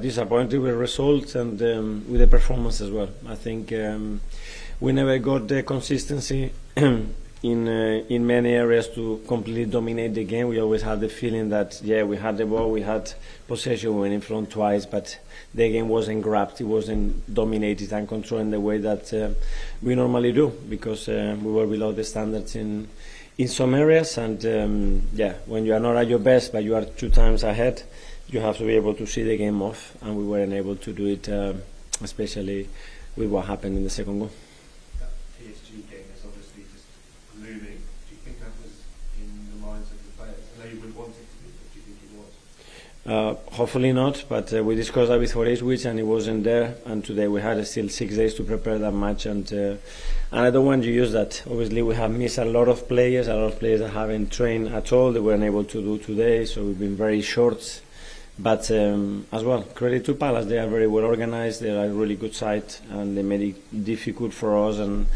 Disappointed with results and with the performance as well. I think we never got the consistency in many areas to completely dominate the game. We always had the feeling that we had the ball, we had possession, we went in front twice, but the game wasn't grabbed, it wasn't dominated and controlled in the way that we normally do, because we were below the standards in some areas. And when you are not at your best but you are 2 times ahead, you have to be able to see the game off, and we weren't able to do it, especially with what happened in the second goal. That PSG game is obviously just looming. Do you think that was in the minds of the players? I know you wouldn't want it to be, but do you think it was? Hopefully not, but we discussed that with Horace, and it wasn't there. And today we had still 6 days to prepare that match, and I don't want to use that. Obviously, we have missed a lot of players that haven't trained at all. They weren't able to do today, so we've been very short. But as well, credit to Palace. They are very well organized. They are a really good side, and they made it difficult for us. And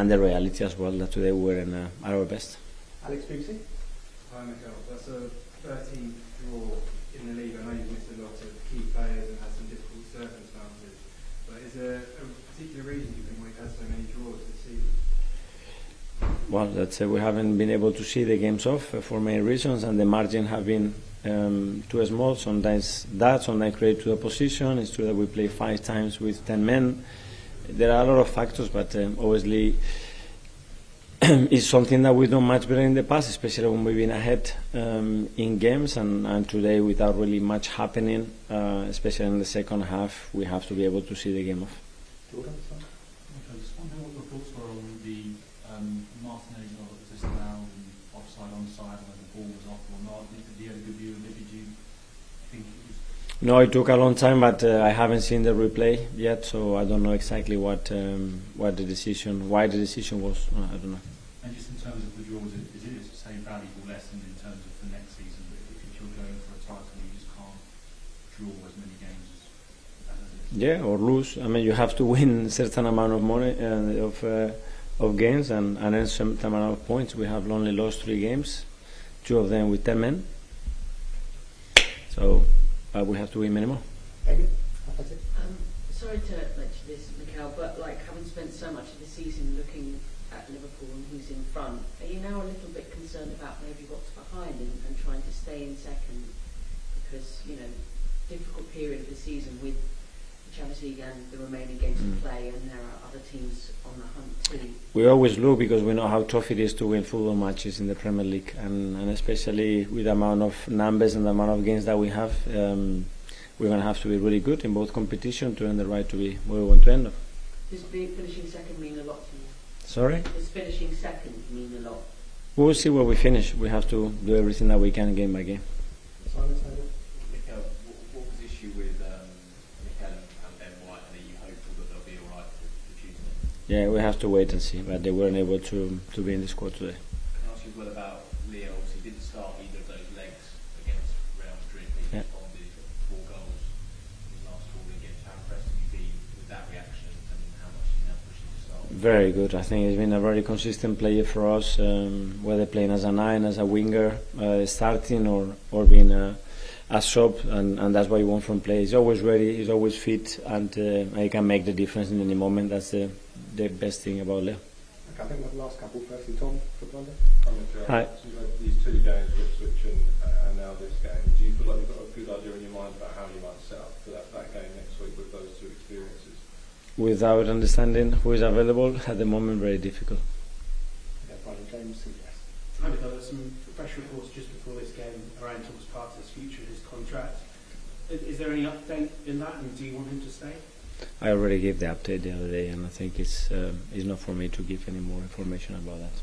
the reality as well that today we were at our best. Alex Bootsy. Hi, Mikel. That's a 13th draw in the league. I know you've missed a lot of key players and had some difficult circumstances. But is there a particular reason you think we've had so many draws this season? Well, that's we haven't been able to see the games off for many reasons, and the margin have been too small. Sometimes create to the opposition. It's true that we play 5 times with 10 men. There are a lot of factors, but obviously it's something that we've done much better in the past, especially when we've been ahead in games, and today without really much happening, especially in the second half, we have to be able to see the game off. Jordan, I just wonder what your thoughts were on the Martinez that was disallowed and offside, onside, whether the ball was off or not. Did you have a good view of it? Did you think it was? No, it took a long time, but I haven't seen the replay yet, so I don't know exactly why the decision was. I don't know. And just in terms of the draws, is it a valuable lesson in terms of for next season? If you're going for a title, you just can't draw as many games as it is. Yeah, or lose. I mean, you have to win a certain amount of money of games and a certain amount of points. We have only lost 3 games, 2 of them with 10 men. So we have to win many more. Sorry to mention this, Mikel, but having spent so much of the season looking at Liverpool and who's in front, are you now a little bit concerned about maybe what's behind and trying to stay in second? Because, difficult period of the season with the Champions League and the remaining games to play, and there are other teams on the hunt too. We always look, because we know how tough it is to win football matches in the Premier League, and especially with the amount of numbers and the amount of games that we have, we're going to have to be really good in both competition to earn the right to be where we want to end up. Does finishing second mean a lot to you? Sorry? Does finishing second mean a lot? We will see where we finish. We have to do everything that we can game by game. Mikel, what was the issue with Mikel and Ben White? Are you hopeful that they'll be alright for Tuesday? Yeah, we have to wait and see, but they weren't able to be in the squad today. Can I ask you as well about Leo? Obviously, didn't start either of those legs against Real Madrid. He responded 4 goals in his last 4 games. How impressed have you been with that reaction, and how much is he now pushing to start? Very good. I think he's been a very consistent player for us, whether playing as a 9, as a winger, starting or being a sub, and that's what you want from play. He's always ready, he's always fit, and he can make the difference in any moment. That's the best thing about Leo. I think the last couple, firstly, Tom, for Blonder. Hi. So you've had these 2 games, Ipswich and now this game. Do you feel like you've got a good idea in your mind about how you might set up for that game next week with those 2 experiences? Without understanding who is available at the moment, very difficult. Yeah, Brian James, yes. Hi, Mikel. There's some fresh reports just before this game around Thomas Partey's future, his contract. Is there any update in that, and do you want him to stay? I already gave the update the other day, and I think it's not for me to give any more information about that.